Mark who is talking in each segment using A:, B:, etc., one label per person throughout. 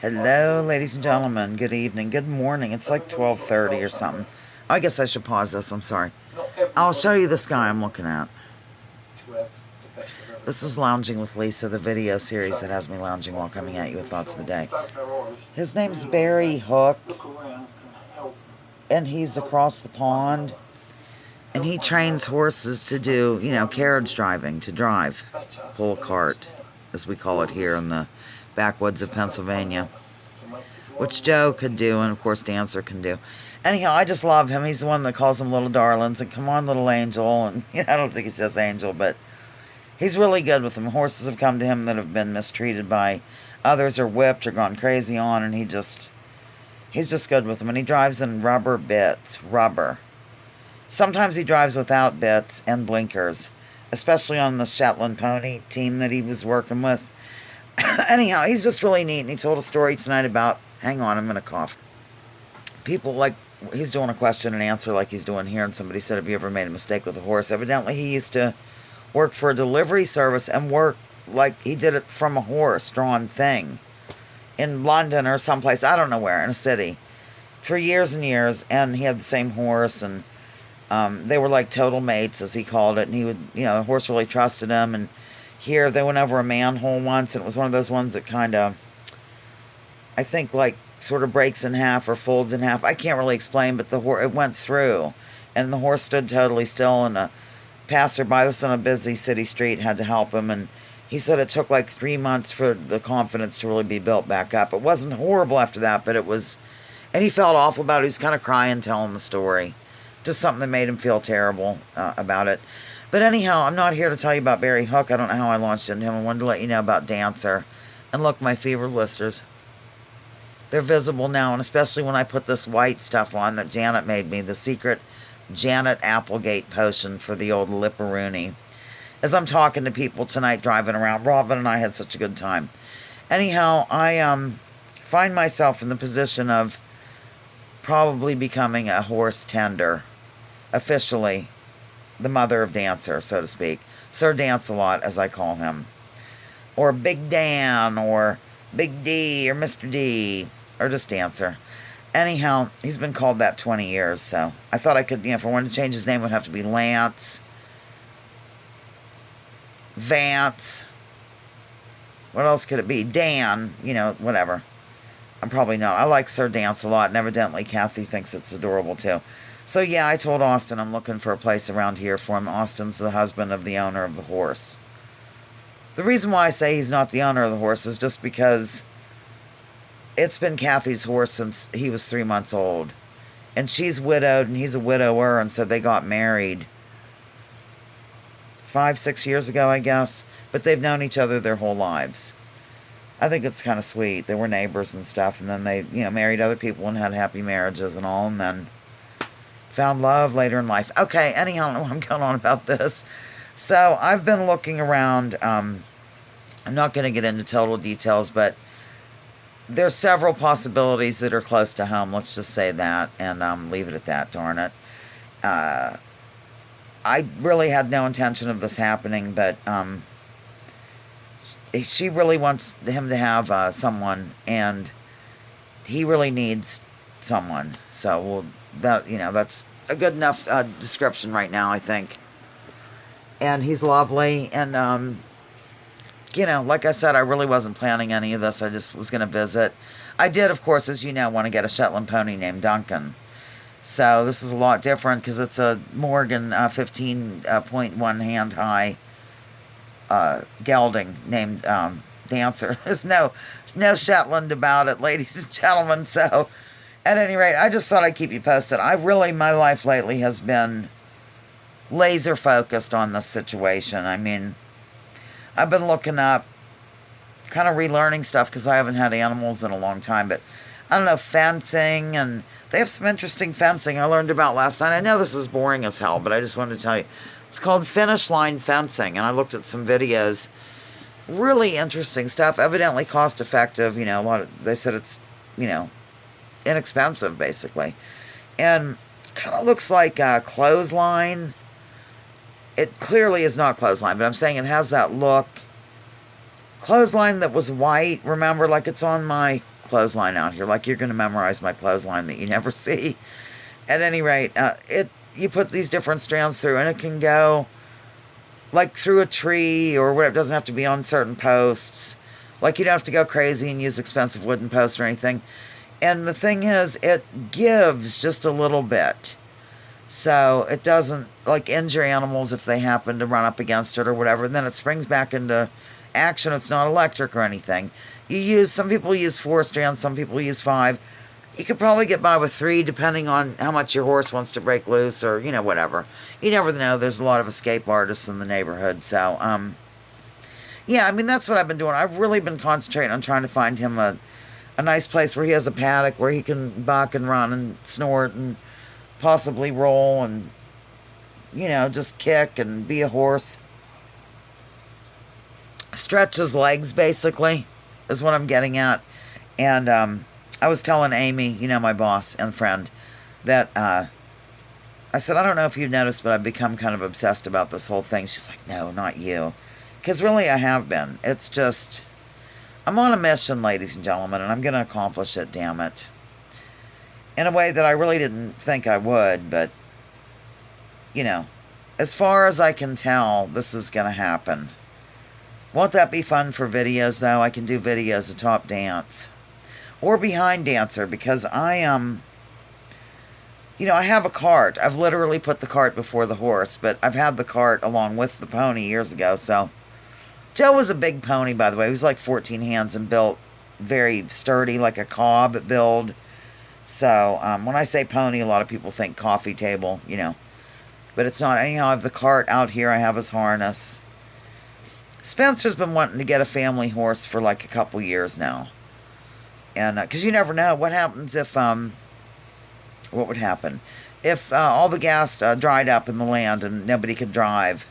A: Hello, ladies and gentlemen. Good evening. Good morning. It's like 12:30 or something. I guess I should pause this. I'm sorry. I'll show you this guy I'm looking at. This is Lounging with Lisa, the video series that has me lounging while coming at you with thoughts of the day. His name's Barry Hook, and he's across the pond, and he trains horses to do, carriage driving, to drive, pull a cart, as we call it here in the backwoods of Pennsylvania, which Joe could do, and of course Dancer can do. Anyhow, I just love him. He's the one that calls them little darlings, and come on, little angel, and I don't think he says angel, but he's really good with them. Horses have come to him that have been mistreated by others, or whipped, or gone crazy on, and he's just good with them. And he drives in rubber bits, rubber. Sometimes he drives without bits and blinkers, especially on the Shetland pony team that he was working with. Anyhow, he's just really neat, and he told a story tonight about, hang on, I'm going to cough. People, like, he's doing a question and answer like he's doing here, and somebody said, have you ever made a mistake with a horse? Evidently, he used to work for a delivery service and work like he did it from a horse-drawn thing in London or someplace, I don't know where, in a city, for years and years, and he had the same horse, and they were like total mates, as he called it, and he would, the horse really trusted him. And here, they went over a manhole once, and it was one of those ones that kind of, I think, like, sort of breaks in half or folds in half. I can't really explain, but it went through, and the horse stood totally still, and a passerby was on a busy city street, had to help him, and he said it took like 3 months for the confidence to really be built back up. It wasn't horrible after that, but it was, and he felt awful about it. He was kind of crying, telling the story. Just something that made him feel terrible about it. But anyhow, I'm not here to tell you about Barry Hook. I don't know how I launched into him. I wanted to let you know about Dancer. And look, my fever blisters. They're visible now, and especially when I put this white stuff on that Janet made me, the secret Janet Applegate potion for the old Lipperoonie. As I'm talking to people tonight driving around, Robin and I had such a good time. Anyhow, I find myself in the position of probably becoming a horse tender. Officially, the mother of Dancer, so to speak. Sir Dance-A-Lot, as I call him. Or Big Dan, or Big D, or Mr. D, or just Dancer. Anyhow, he's been called that 20 years, so I thought I could, if I wanted to change his name, it would have to be Lance, Vance, what else could it be? Dan, whatever. I'm probably not. I like Sir Dance-A-Lot, and evidently Kathy thinks it's adorable too. So yeah, I told Austin I'm looking for a place around here for him. Austin's the husband of the owner of the horse. The reason why I say he's not the owner of the horse is just because it's been Kathy's horse since he was 3 months old. And she's widowed, and he's a widower, and so they got married 5-6 years ago, I guess. But they've known each other their whole lives. I think it's kind of sweet. They were neighbors and stuff, and then they, married other people and had happy marriages and all, and then found love later in life. Okay, anyhow, I don't know what I'm going on about this. So, I've been looking around. I'm not going to get into total details, but there's several possibilities that are close to home. Let's just say that, and leave it at that, darn it. I really had no intention of this happening, but she really wants him to have someone, and he really needs someone. So, that's a good enough description right now, I think. And he's lovely, and, like I said, I really wasn't planning any of this. I just was going to visit. I did, of course, as you know, want to get a Shetland pony named Duncan. So this is a lot different because it's a Morgan 15.1 hand-high gelding named Dancer. There's no Shetland about it, ladies and gentlemen. So, at any rate, I just thought I'd keep you posted. My life lately has been laser focused on this situation. I mean, I've been looking up, kind of relearning stuff because I haven't had animals in a long time, but I don't know, fencing, and they have some interesting fencing I learned about last night. I know this is boring as hell, but I just wanted to tell you. It's called finish line fencing, and I looked at some videos. Really interesting stuff. Evidently cost effective. They said it's, inexpensive, basically. And kind of looks like a clothesline. It clearly is not clothesline, but I'm saying it has that look. Clothesline that was white, remember, like it's on my clothesline out here. Like, you're going to memorize my clothesline that you never see. At any rate, you put these different strands through, and it can go like through a tree or whatever. It doesn't have to be on certain posts. Like, you don't have to go crazy and use expensive wooden posts or anything. And the thing is, it gives just a little bit. So it doesn't, like, injure animals if they happen to run up against it or whatever. And then it springs back into action. It's not electric or anything. Some people use 4 strands, some people use 5. You could probably get by with 3, depending on how much your horse wants to break loose or, whatever. You never know. There's a lot of escape artists in the neighborhood. So, yeah, I mean, that's what I've been doing. I've really been concentrating on trying to find him a nice place where he has a paddock where he can buck and run and snort and possibly roll and, just kick and be a horse. Stretch his legs, basically, is what I'm getting at. And I was telling Amy, my boss and friend, that I said, I don't know if you've noticed, but I've become kind of obsessed about this whole thing. She's like, no, not you. Because really I have been. It's just, I'm on a mission, ladies and gentlemen, and I'm going to accomplish it, damn it. In a way that I really didn't think I would, but, as far as I can tell, this is going to happen. Won't that be fun for videos, though? I can do videos of Top Dance. Or Behind Dancer, because I have a cart. I've literally put the cart before the horse, but I've had the cart along with the pony years ago, so. Joe was a big pony, by the way. He was like 14 hands and built very sturdy, like a cob build. So, when I say pony, a lot of people think coffee table, But it's not. Anyhow, I have the cart out here. I have his harness. Spencer's been wanting to get a family horse for like a couple years now. And, because you never know what happens if, what would happen? If all the gas dried up in the land and nobody could drive,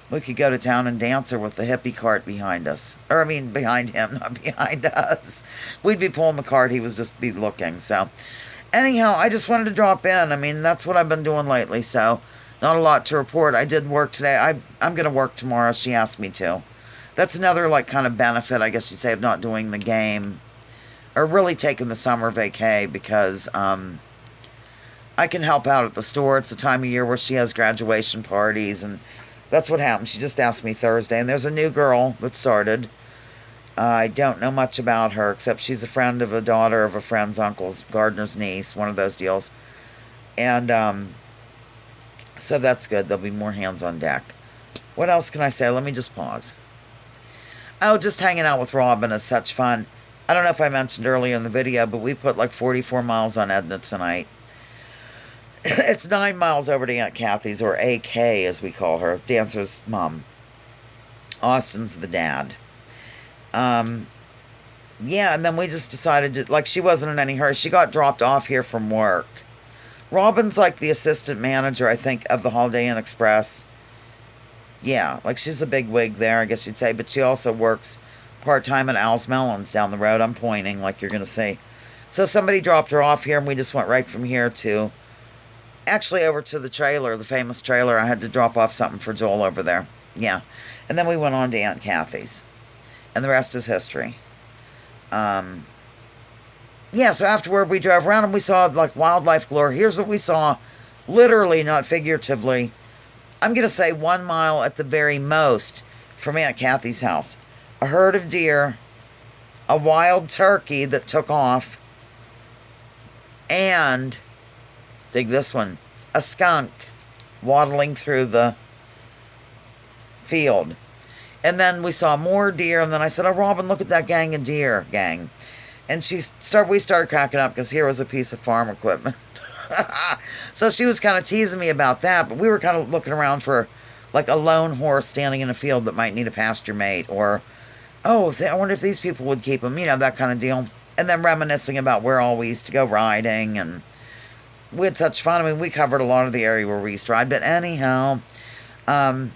A: we could go to town and Dancer with the hippie cart behind us. Or, behind him, not behind us. We'd be pulling the cart, he was just be looking. So, anyhow, I just wanted to drop in. That's what I've been doing lately, so not a lot to report. I did work today. I'm going to work tomorrow. She asked me to. That's another, kind of benefit, I guess you'd say, of not doing the game. Or really taking the summer vacay, because I can help out at the store. It's the time of year where she has graduation parties, and that's what happened. She just asked me Thursday, and there's a new girl that started. I don't know much about her, except she's a friend of a daughter of a friend's uncle's gardener's niece, one of those deals. And so that's good. There'll be more hands on deck. What else can I say? Let me just pause. Oh, just hanging out with Robin is such fun. I don't know if I mentioned earlier in the video, but we put like 44 miles on Edna tonight. It's 9 miles over to Aunt Kathy's, or AK as we call her, Dancer's mom. Austin's the dad. Yeah, and then we just decided to, she wasn't in any hurry. She got dropped off here from work. Robin's like the assistant manager, I think, of the Holiday Inn Express. Yeah, she's a big wig there, I guess you'd say, but she also works part-time at Al's Melons down the road. I'm pointing like you're going to see. So somebody dropped her off here, and we just went right from here to, actually over to the trailer, the famous trailer. I had to drop off something for Joel over there. Yeah. And then we went on to Aunt Kathy's. And the rest is history. Yeah, so afterward we drove around and we saw, wildlife galore. Here's what we saw, literally, not figuratively. I'm going to say 1 mile at the very most from Aunt Kathy's house. A herd of deer, a wild turkey that took off, and, dig this one, a skunk waddling through the field. And then we saw more deer, and then I said, oh, Robin, look at that gang of deer, gang. And we started cracking up because here was a piece of farm equipment. So she was kind of teasing me about that, but we were kind of looking around for, a lone horse standing in a field that might need a pasture mate, or, oh, I wonder if these people would keep him, that kind of deal. And then reminiscing about where all we used to go riding, and we had such fun. We covered a lot of the area where we used to ride, but anyhow, oh,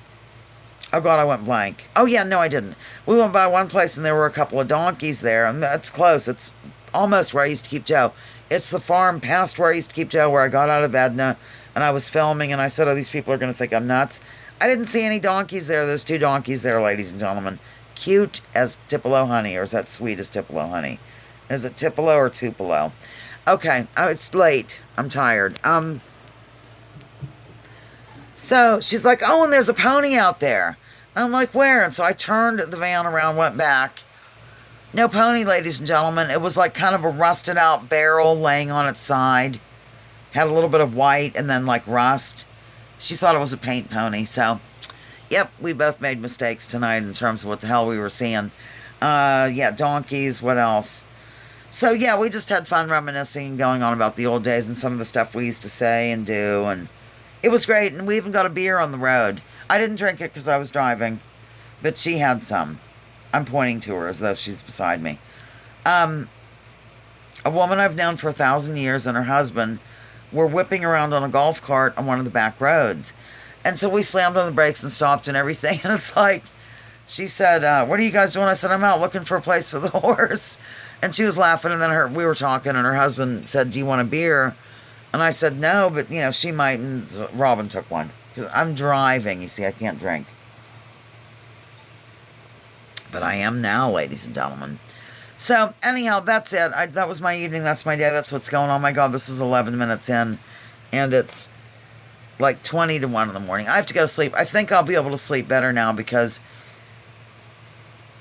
A: God, I went blank. Oh, yeah, no, I didn't. We went by one place, and there were a couple of donkeys there, and that's close. It's almost where I used to keep Joe. It's the farm past where I used to keep Joe, where I got out of Edna, and I was filming, and I said, oh, these people are going to think I'm nuts. I didn't see any donkeys there. There's 2 donkeys there, ladies and gentlemen. Cute as Tupelo honey, or is that sweet as Tupelo honey? Is it Tupelo or Tupelo? Okay. Oh, it's late. I'm tired. So she's like, oh, and there's a pony out there. And I'm like, where? And so I turned the van around, went back. No pony, ladies and gentlemen. It was like kind of a rusted out barrel laying on its side. Had a little bit of white and then like rust. She thought it was a paint pony. So, yep, we both made mistakes tonight in terms of what the hell we were seeing. Yeah, donkeys, what else? So, yeah, we just had fun reminiscing and going on about the old days and some of the stuff we used to say and do. And it was great. And we even got a beer on the road. I didn't drink it because I was driving, but she had some. I'm pointing to her as though she's beside me. A woman I've known for 1,000 years and her husband were whipping around on a golf cart on one of the back roads. And so we slammed on the brakes and stopped and everything. And it's like, she said, what are you guys doing? I said, I'm out looking for a place for the horse. And she was laughing. And then we were talking and her husband said, do you want a beer? And I said, no, but, you know, she might. And Robin took one. Because I'm driving. You see, I can't drink. But I am now, ladies and gentlemen. So, anyhow, that's it. That was my evening. That's my day. That's what's going on. Oh, my God, this is 11 minutes in. And it's like 20 to 1 in the morning. I have to go to sleep. I think I'll be able to sleep better now because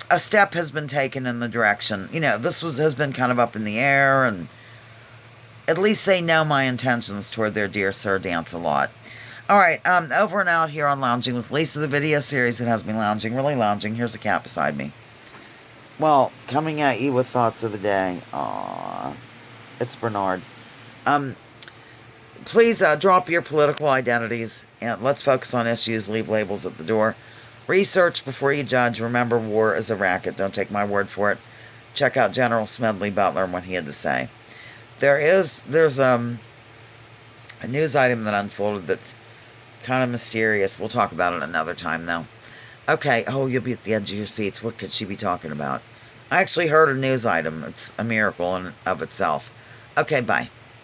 A: a step has been taken in the direction. You know, this has been kind of up in the air. And at least they know my intentions toward their Dear Sir dance a lot. All right, over and out here on Lounging with Lisa, the video series that has me lounging, really lounging. Here's a cat beside me. Well, coming at you with thoughts of the day. Aww, it's Bernard. Please drop your political identities and let's focus on issues. Leave labels at the door. Research before you judge. Remember, war is a racket. Don't take my word for it. Check out General Smedley Butler and what he had to say. There's a news item that unfolded that's kind of mysterious. We'll talk about it another time, though. Okay. Oh, you'll be at the edge of your seats. What could she be talking about? I actually heard a news item. It's a miracle in of itself. Okay, bye.